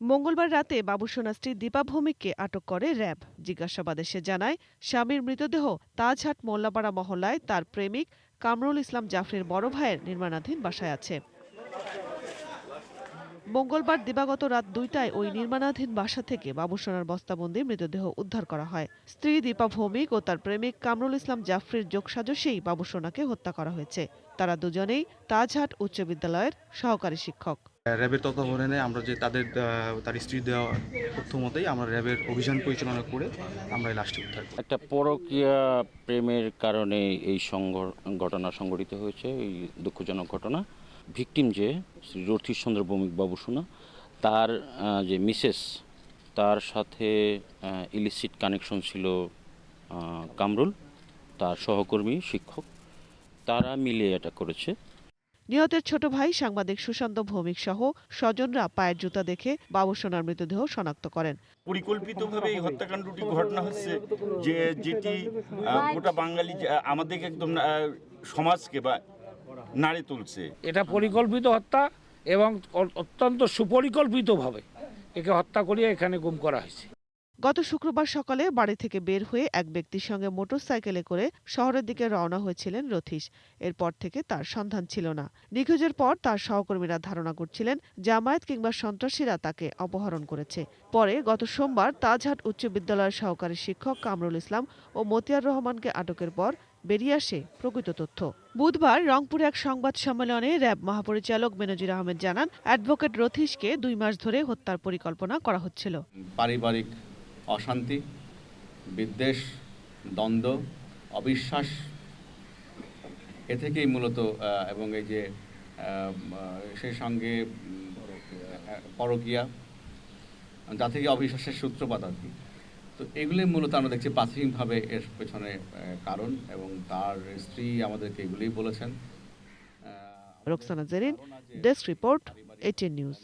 মঙ্গলবার রাতে বাবুসোনা স্ত্রী দীপা ভৌমিককে আটক করে র্যাব। জিজ্ঞাসাবাদে সে জানায়, স্বামীর মৃতদেহ তাজহাট মোল্লাপাড়া মহল্লায় তার প্রেমিক কামরুল ইসলাম জাফরির বড় ভাইয়ের নির্মাণাধীন বাসায় আছে। মঙ্গলবার দিবাগত রাত ২টায় ওই নির্মাণাধীন বাসা থেকে বাবুসোনার বস্তাবন্দি মৃতদেহ উদ্ধার করা হয়। স্ত্রী দীপা ভৌমিক ও তার প্রেমিক কামরুল ইসলাম জাফরির যোগসাজশেই বাবুসোনাকে হত্যা করা হয়েছে। তারা দুজনেই তাজহাট উচ্চ বিদ্যালয়ের সহকারী শিক্ষক। র্যাবের তত্ত্বাবধানে আমরা যে তার স্ত্রী দেওয়া তথ্য মতেই আমরা র্যাবের অভিযান পরিচালনা করে আমরা এই লাশটি উদ্ধার করি। একটা পরকীয়া প্রেমের কারণে এই ঘটনা সংঘটিত হয়েছে, এই দুঃখজনক ঘটনা। ভিকটিম যে শ্রী রথীশ চন্দ্র ভৌমিক বাবুসোনা, তার যে মিসেস, তার সাথে ইলিসিট কানেকশন ছিল কামরুল, তার সহকর্মী শিক্ষক, তারা মিলিয়ে এটা করেছে। নিহতের ছোট ভাই সাংবাদিক সুশান্ত ভৌমিক সহ স্বজনরা পায়ের জুতা দেখে বাবুসোনার মৃতদেহ শনাক্ত করেন। পরিকল্পিতভাবে এই হত্যাকাণ্ডটি ঘটনা হচ্ছে, যেটি গোটা বাঙালি আমাদেরকে একদম সমাজকে বা নাড়ে তুলছে। এটা পরিকল্পিত হত্যা এবং অত্যন্ত সুপরিকল্পিতভাবে একে হত্যা করিয়ে এখানে গুম করা হয়েছে। গত শুক্রবার সকালে বাড়ি থেকে বের হয়ে এক ব্যক্তির সঙ্গে মোটরসাইকেলে করে শহরের দিকে রওনা হয়েছিলেন রথীশ। এরপর থেকে তার সন্ধান ছিল না। নিখোঁজের পর তার সহকর্মীরা ধারণা করছিলেন জামায়াত কিংবা সন্ত্রাসীরা তাকে অপহরণ করেছে। পরে গত সোমবার তাজহাট উচ্চ বিদ্যালয়ের সহকারী শিক্ষক কামরুল ইসলাম ও মতিয়ার রহমানকে আটকের পর বেরিয়ে আসে প্রকৃত তথ্য। বুধবার রংপুরে এক সংবাদ সম্মেলনে র্যাব মহাপরিচালক বেনজির আহমেদ জানান, অ্যাডভোকেট রথীশকে ২ মাস ধরে হত্যার পরিকল্পনা করা হচ্ছিল। পারিবারিক অশান্তি, বিদ্বেষ, দ্বন্দ্ব, অবিশ্বাস, এ থেকেই মূলত এবং এই যে সেই সঙ্গে পরকীয়া, যা থেকে অবিশ্বাসের সূত্রপাত আর কি। তো এগুলোই মূলত আমরা দেখছি প্রাথমিকভাবে এর পেছনে কারণ, এবং তার স্ত্রী আমাদেরকে এগুলোই বলেছেন। Roksana Zerin, desk report, ATN news.